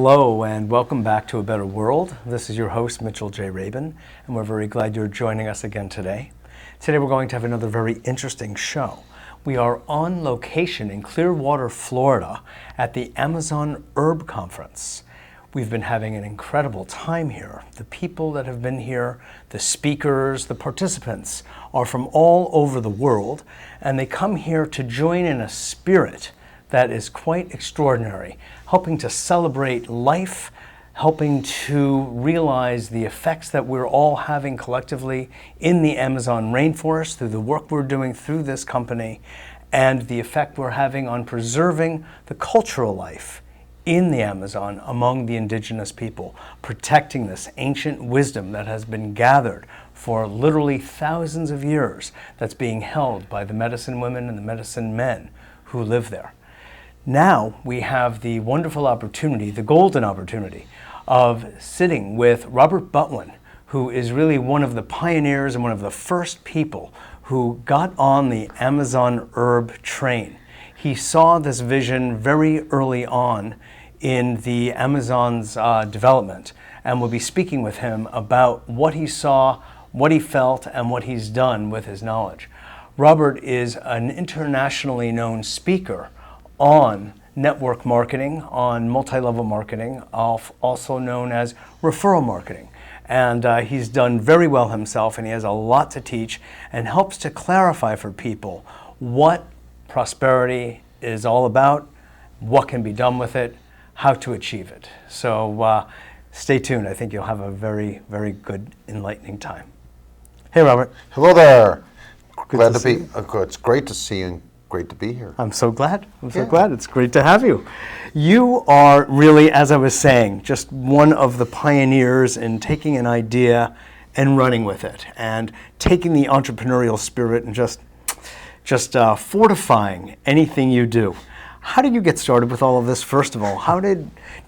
Hello and welcome back to A Better World. This is your host, Mitchell J. Rabin, and we're very glad you're joining us again today. Today we're going to have another very interesting show. We are on location in Clearwater, Florida at the Amazon Herb Conference. We've been having an incredible time here. The people that have been here, the speakers, the participants are from all over the world, and they come here to join in a spirit that is quite extraordinary, helping to celebrate life, helping to realize the effects that we're all having collectively in the Amazon rainforest through the work we're doing through this company, and the effect we're having on preserving the cultural life in the Amazon among the indigenous people, protecting this ancient wisdom that has been gathered for literally thousands of years, that's being held by the medicine women and the medicine men who live there. Now we have the wonderful opportunity, the golden opportunity, of sitting with Robert Butwin, who is really one of the pioneers and one of the first people who got on the Amazon herb train. He saw this vision very early on in the Amazon's development, and we'll be speaking with him about what he saw, what he felt, and what he's done with his knowledge. Robert is an internationally known speaker on network marketing, on multi-level marketing, also known as referral marketing. And he's done very well himself, and he has a lot to teach and helps to clarify for people what prosperity is all about, what can be done with it, how to achieve it. So stay tuned. I think you'll have a very, very good, enlightening time. Hey, Robert. Hello there. Glad to be. It's great to see you. Great to be here. I'm so glad. So glad. It's great to have you. You are really, as I was saying, just one of the pioneers in taking an idea and running with it, and taking the entrepreneurial spirit and just fortifying anything you do. How did you get started with all of this, first of all?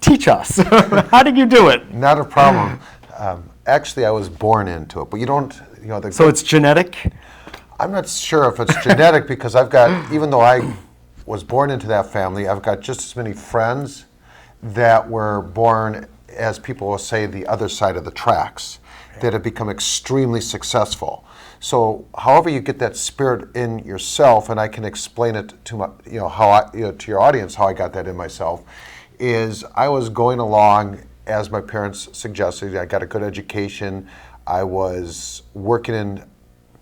Teach us. How did you do it? Not a problem. Actually, I was born into it, but So it's genetic? I'm not sure if it's genetic because even though I was born into that family, I've got just as many friends that were born, as people will say, the other side of the tracks, that have become extremely successful. So however you get that spirit in yourself, and I can explain it to to your audience how I got that in myself, is I was going along as my parents suggested. I got a good education. I was working in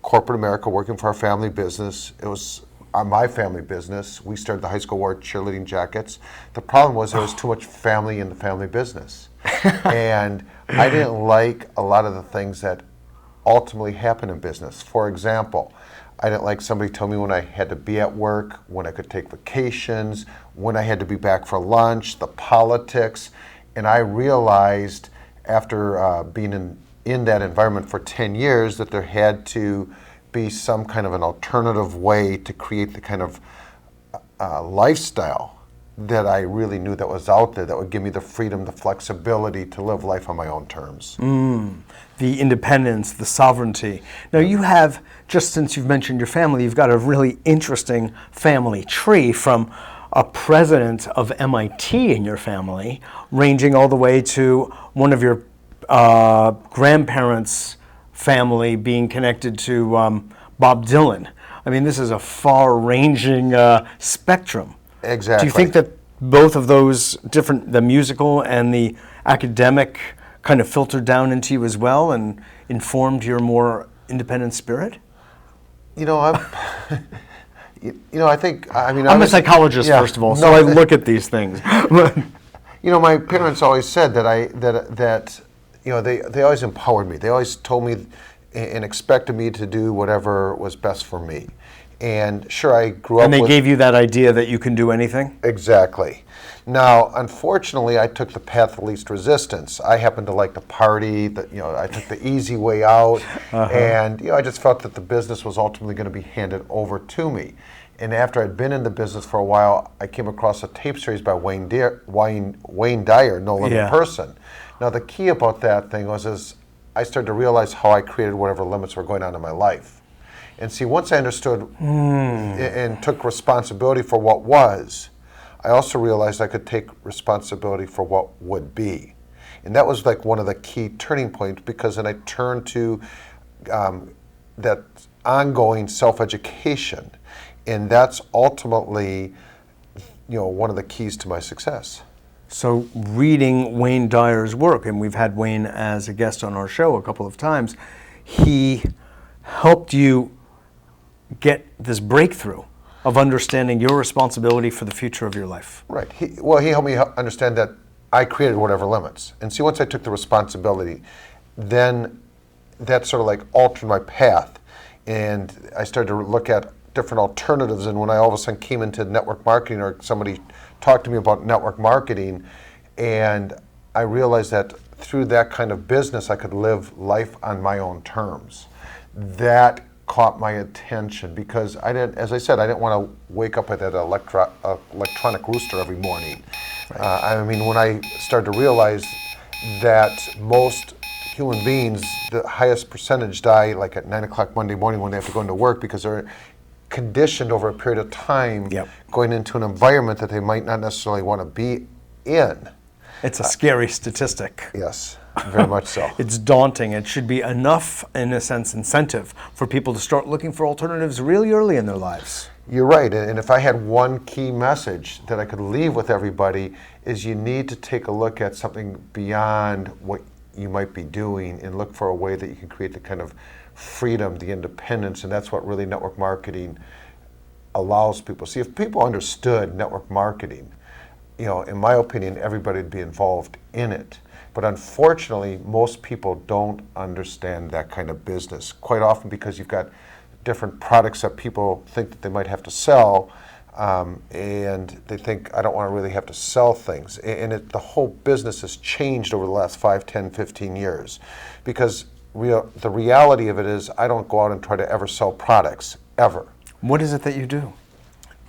corporate America, working for our family business. It was my family business. We started the high school war cheerleading jackets. The problem was there was too much family in the family business. And I didn't like a lot of the things that ultimately happen in business. For example, I didn't like somebody telling me when I had to be at work, when I could take vacations, when I had to be back for lunch, the politics. And I realized after being in that environment for 10 years that there had to be some kind of an alternative way to create the kind of lifestyle that I really knew that was out there that would give me the freedom, the flexibility to live life on my own terms. The independence, the sovereignty. Now you have, just since you've mentioned your family, you've got a really interesting family tree, from a president of MIT in your family, ranging all the way to one of your grandparents' family being connected to Bob Dylan. I mean, this is a far-ranging spectrum. Exactly. Do you think that both of those different, the musical and the academic, kind of filtered down into you as well and informed your more independent spirit? I think, I'm a psychologist, first of all, so I look at these things. My parents always said that they always empowered me. They always told me and expected me to do whatever was best for me. And sure, I grew up And they gave you that idea that you can do anything? Exactly. Now, unfortunately, I took the path of least resistance. I happened to like to party. I took the easy way out. And I just felt that the business was ultimately going to be handed over to me. And after I'd been in the business for a while, I came across a tape series by Wayne Dyer, No Limit Person. Now, the key about that thing was I started to realize how I created whatever limits were going on in my life. And see, once I understood and took responsibility for what was, I also realized I could take responsibility for what would be. And that was like one of the key turning points, because then I turned to that ongoing self-education. And that's ultimately, one of the keys to my success. So reading Wayne Dyer's work, and we've had Wayne as a guest on our show a couple of times, he helped you get this breakthrough of understanding your responsibility for the future of your life. Right. He helped me understand that I created whatever limits. And see, once I took the responsibility, then that sort of like altered my path. And I started to look at different alternatives. And when I all of a sudden came into network marketing, or somebody talked to me about network marketing, and I realized that through that kind of business, I could live life on my own terms. That caught my attention, because as I said, I didn't want to wake up with that electronic rooster every morning. Right. When I started to realize that most human beings, the highest percentage die like at 9 o'clock Monday morning when they have to go into work, because they're conditioned over a period of time, going into an environment that they might not necessarily want to be in. It's a scary statistic. Yes, very much so. It's daunting. It should be enough, in a sense, incentive for people to start looking for alternatives really early in their lives. You're right. And if I had one key message that I could leave with everybody, is you need to take a look at something beyond what you might be doing, and look for a way that you can create the kind of freedom, the independence, and that's what really network marketing allows people. See, if people understood network marketing, in my opinion, everybody would be involved in it. But unfortunately, most people don't understand that kind of business, quite often because you've got different products that people think that they might have to sell, and they think, I don't want to really have to sell things. And the whole business has changed over the last 5, 10, 15 years, because the reality of it is, I don't go out and try to ever sell products, ever. What is it that you do?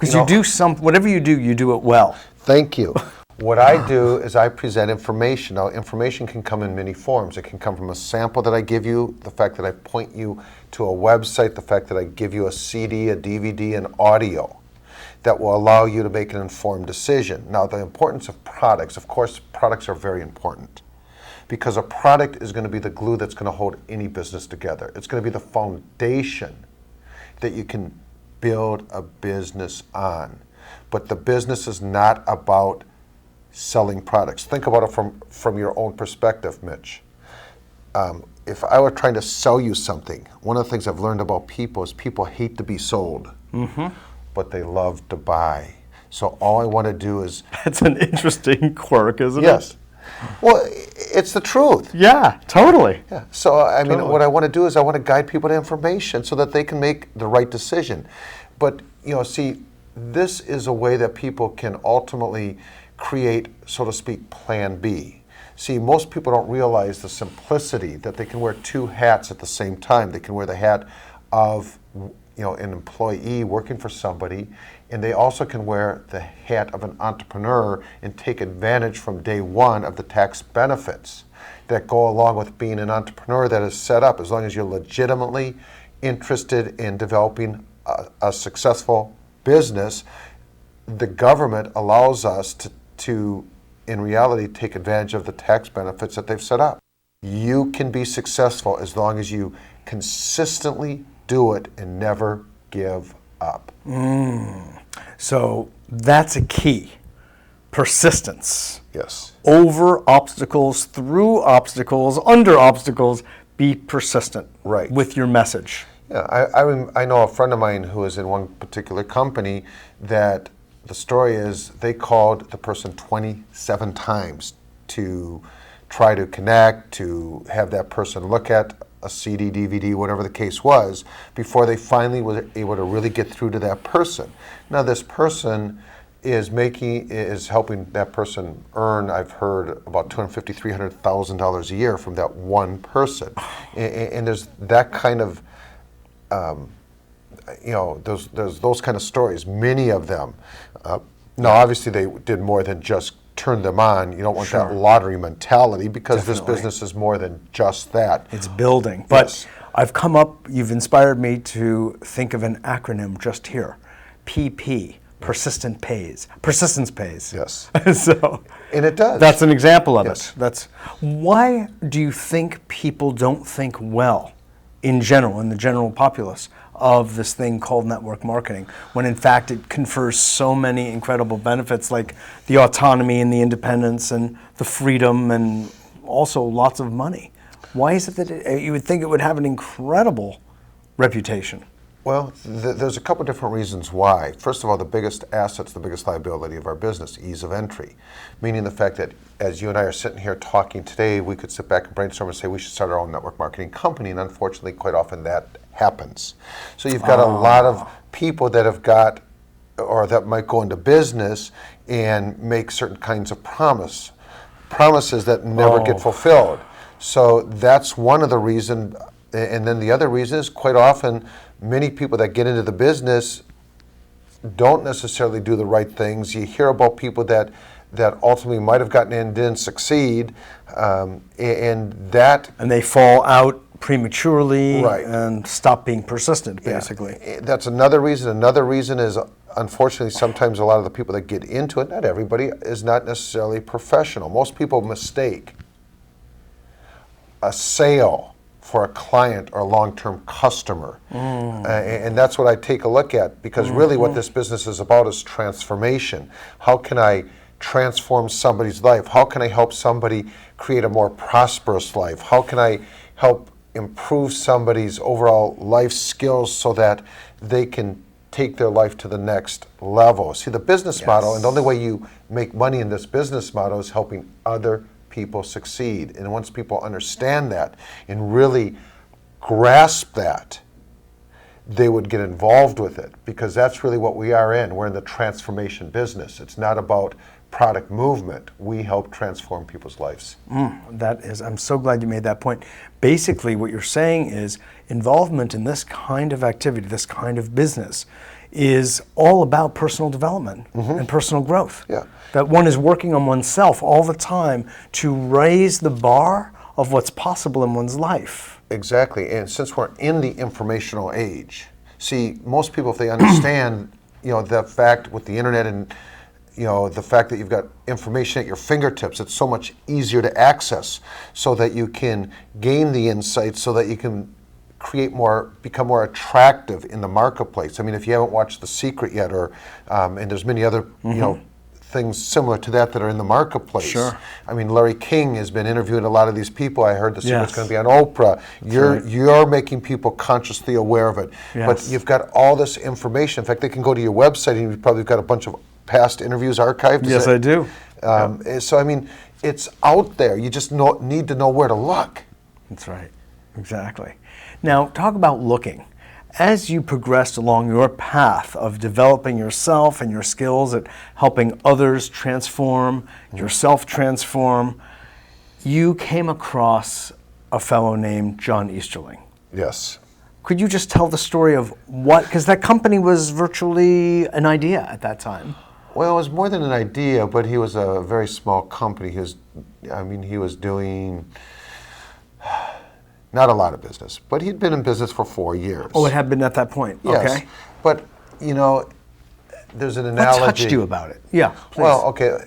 Because whatever you do it well. Thank you. What I do is I present information. Now, information can come in many forms. It can come from a sample that I give you, the fact that I point you to a website, the fact that I give you a CD, a DVD, an audio that will allow you to make an informed decision. Now, the importance of products, of course, products are very important, because a product is going to be the glue that's going to hold any business together. It's going to be the foundation that you can build a business on. But the business is not about selling products. Think about it from your own perspective, Mitch. If I were trying to sell you something, one of the things I've learned about people is people hate to be sold, but they love to buy. So all I want to do is... That's an interesting quirk, isn't it? Yes. Well, it's the truth. Yeah, totally. Yeah. So, what I want to do is I want to guide people to information so that they can make the right decision. But, see, this is a way that people can ultimately create, so to speak, plan B. See, most people don't realize the simplicity that they can wear two hats at the same time. They can wear the hat of, an employee working for somebody, and they also can wear the hat of an entrepreneur and take advantage from day one of the tax benefits that go along with being an entrepreneur that is set up, as long as you're legitimately interested in developing a successful business. The government allows us to, in reality, take advantage of the tax benefits that they've set up. You can be successful as long as you consistently do it and never give up. So that's a key. Persistence. Yes. Over obstacles, through obstacles, under obstacles, be persistent. Right. With your message. Yeah, I know a friend of mine who is in one particular company that the story is they called the person 27 times to try to connect, to have that person look at a CD, DVD, whatever the case was, before they finally were able to really get through to that person. Now, this person is helping that person earn, I've heard, about $250,000, $300,000 a year from that one person. And there's that kind of, there's those kind of stories, many of them. Now, obviously, they did more than just turn them on. You don't want that lottery mentality, because this business is more than just that. It's building. But you've inspired me to think of an acronym just here. PP, Persistence pays. Yes. So, And it does. that's an example of Yes. it. That's why do you think people don't think well, in general, in the general populace, of this thing called network marketing, when in fact it confers so many incredible benefits, like the autonomy and the independence and the freedom and also lots of money? Why is it that you would think it would have an incredible reputation? Well, there's a couple different reasons why. First of all, the biggest asset's the biggest liability of our business, ease of entry. Meaning the fact that as you and I are sitting here talking today, we could sit back and brainstorm and say we should start our own network marketing company, and unfortunately, quite often that happens. So you've got a lot of people that have got, or that might go into business and make certain kinds of promises that never get fulfilled. So that's one of the reasons. And then the other reason is quite often many people that get into the business don't necessarily do the right things. You hear about people that ultimately might have gotten in and didn't succeed, and they fall out prematurely, right, and stop being persistent, basically. Yeah. That's another reason. Another reason is, unfortunately, sometimes a lot of the people that get into it, not everybody, is not necessarily professional. Most people mistake a sale for a client or a long-term customer. And that's what I take a look at, because really what this business is about is transformation. How can I transform somebody's life? How can I help somebody create a more prosperous life? How can I help improve somebody's overall life skills so that they can take their life to the next level? See, the business model, and the only way you make money in this business model is helping other people succeed. And once people understand that and really grasp that, they would get involved with it, because that's really what we are in. We're in the transformation business. It's not about product movement. We help transform people's lives. I'm so glad you made that point. Basically, what you're saying is involvement in this kind of activity, this kind of business, is all about personal development and personal growth. Yeah. That one is working on oneself all the time to raise the bar of what's possible in one's life. Exactly. And since we're in the informational age, see, most people, if they understand, the fact with the internet and the fact that you've got information at your fingertips, it's so much easier to access, so that you can gain the insights, so that you can become more attractive in the marketplace. I mean, if you haven't watched The Secret yet, or and there's many other things similar to that are in the marketplace. Sure. I mean, Larry King has been interviewing a lot of these people. I heard The Secret's going to be on Oprah. You're making people consciously aware of it. Yes. But you've got all this information. In fact, they can go to your website and you've probably got a bunch of past interviews archived. Yes, I do. So, I mean, it's out there. You just need to know where to look. That's right. Exactly. Now, talk about looking. As you progressed along your path of developing yourself and your skills at helping others transform, yourself transform, you came across a fellow named John Easterling. Yes. Could you just tell the story of because that company was virtually an idea at that time. Well, it was more than an idea, but he was a very small company. He was doing not a lot of business, but he'd been in business for 4 years. Oh, it had been at that point. Yes. Okay. But, there's an analogy. What touched you about it? Yeah, please. Well, okay.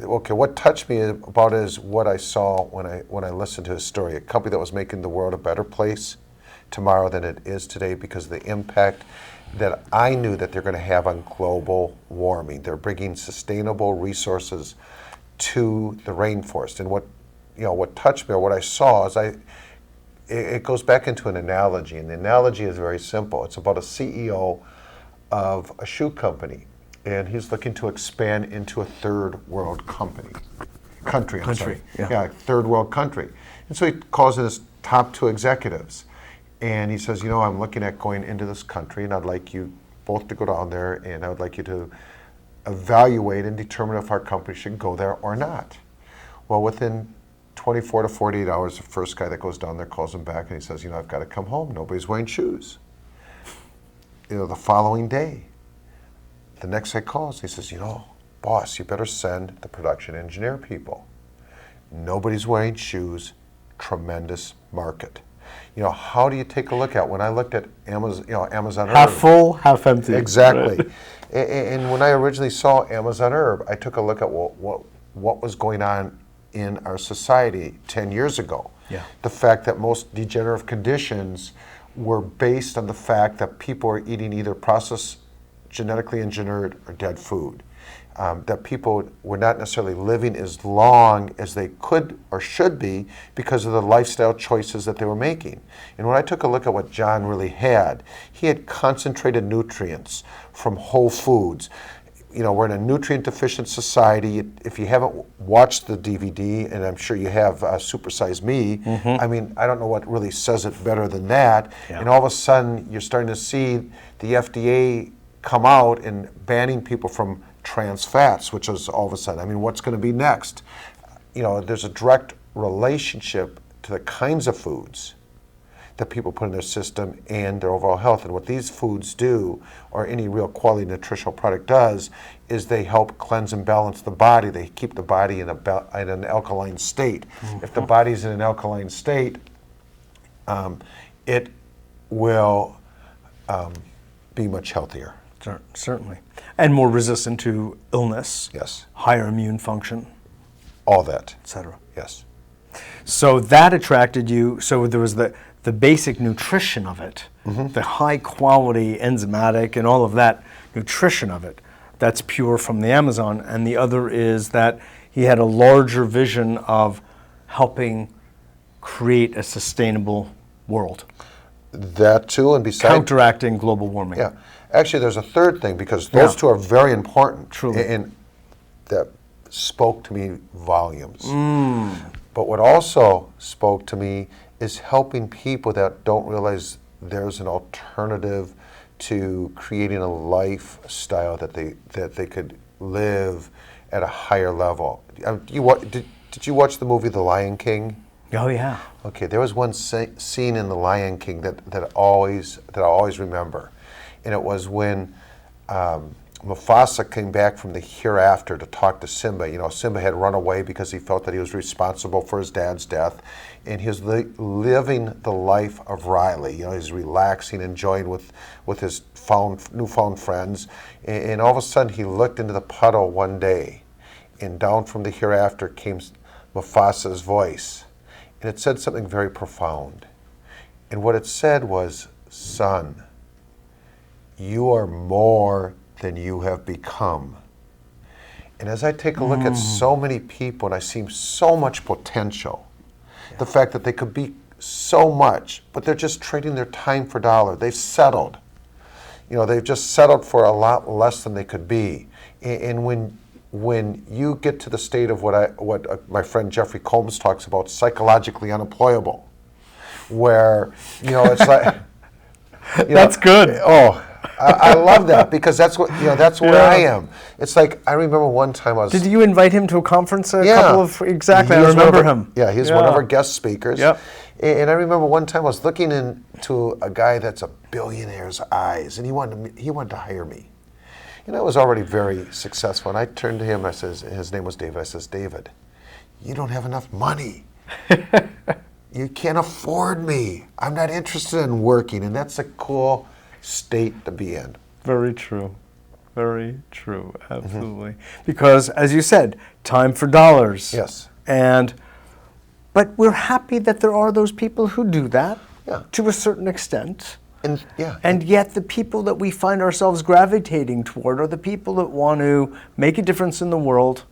What touched me about it is what I saw when I listened to his story. A company that was making the world a better place tomorrow than it is today, because of the impact that I knew that they're going to have on global warming. They're bringing sustainable resources to the rainforest. And what touched me, or what I saw, is it goes back into an analogy, and the analogy is very simple. It's about a CEO of a shoe company, and he's looking to expand into a third world country. Third world country. And so he calls in his top 2 executives, and he says, I'm looking at going into this country, and I'd like you both to go down there, and I would like you to evaluate and determine if our company should go there or not. Well, within 24 to 48 hours, the first guy that goes down there calls him back, and he says, I've got to come home. Nobody's wearing shoes. The following day, the next guy calls, he says, boss, you better send the production engineer people. Nobody's wearing shoes. Tremendous market. How do you take a look at, when I looked at Amazon half Earth, full, half empty. Exactly. Right. And when I originally saw Amazon Herb, I took a look at what was going on in our society 10 years ago. Yeah. The fact that most degenerative conditions were based on the fact that people are eating either processed, genetically engineered, or dead food. That people were not necessarily living as long as they could or should be because of the lifestyle choices that they were making. And when I took a look at what John really had, he had concentrated nutrients from whole foods. You know, we're in a nutrient deficient society. If you haven't watched the DVD, and I'm sure you have, Super Size Me, I mean, I don't know what really says it better than that. Yeah. And all of a sudden, you're starting to see the FDA come out and banning people from trans fats, which is all of a sudden, I mean, what's going to be next? You know, there's a direct relationship to the kinds of foods that people put in their system and their overall health. And what these foods do, or any real quality nutritional product does, is they help cleanse and balance the body. They keep the body in an alkaline state. If the body's in an alkaline state, it will be much healthier. Certainly. And more resistant to illness. Yes. Higher immune function, All that. etc. Yes. So that attracted you. So there was the basic nutrition of it, the high quality enzymatic and all of that nutrition of it. That's pure from the Amazon. And the other is that he had a larger vision of helping create a sustainable world. That too, and besides... Counteracting global warming. Yeah. Actually, there's a third thing, because those two are very important. Truly. And that spoke to me volumes. But what also spoke to me is helping people that don't realize there's an alternative to creating a lifestyle that they could live at a higher level. Did you watch the movie The Lion King? Oh yeah. Okay, there was one scene in The Lion King that I always remember, and it was when Mufasa came back from the hereafter to talk to Simba. You know, Simba had run away because he felt that he was responsible for his dad's death, and he was living the life of Riley. You know, he's relaxing, enjoying with his newfound friends, and all of a sudden he looked into the puddle one day, and down from the hereafter came Mufasa's voice, and it said something very profound. And what it said was, "Son, you are more than you have become." And as I take a look at so many people, and I see so much potential, the fact that they could be so much, but they're just trading their time for dollar. They've settled. You know, they've just settled for a lot less than they could be. And when you get to the state of what my friend Jeffrey Combs talks about, psychologically unemployable, where, you know, it's like... That's good. Oh, I love that, because that's what, you know, that's where I am. It's like, I remember one time I was... Did you invite him to a conference exactly, I remember him. Yeah, he's one of our guest speakers. Yep. And I remember one time I was looking into a guy that's a billionaire's eyes, and he wanted to hire me. And I was already very successful, and I turned to him, I says, his name was David, I says, "David, you don't have enough money. You can't afford me. I'm not interested in working." And that's a cool state to be in. Very true. Very true. Absolutely. Because, as you said, time for dollars. Yes. But we're happy that there are those people who do that to a certain extent. And yet the people that we find ourselves gravitating toward are the people that want to make a difference in the world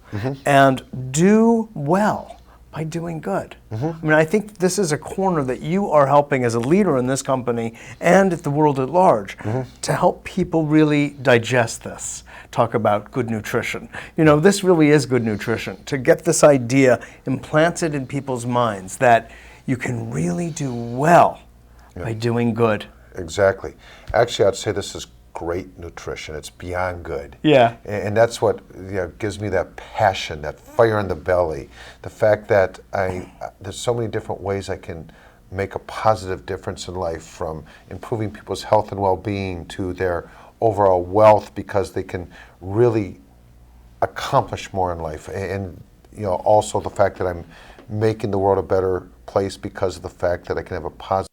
and do well by doing good. I mean, I think this is a corner that you are helping as a leader in this company and at the world at large to help people really digest this. Talk about good nutrition. You know, this really is good nutrition. To get this idea implanted in people's minds that you can really do well by doing good. Exactly. Actually, I'd say this is great nutrition. It's beyond good. Yeah. And that's what, you know, gives me that passion, that fire in the belly. The fact that there's so many different ways I can make a positive difference in life, from improving people's health and well-being to their overall wealth, because they can really accomplish more in life. And you know, also the fact that I'm making the world a better place because of the fact that I can have a positive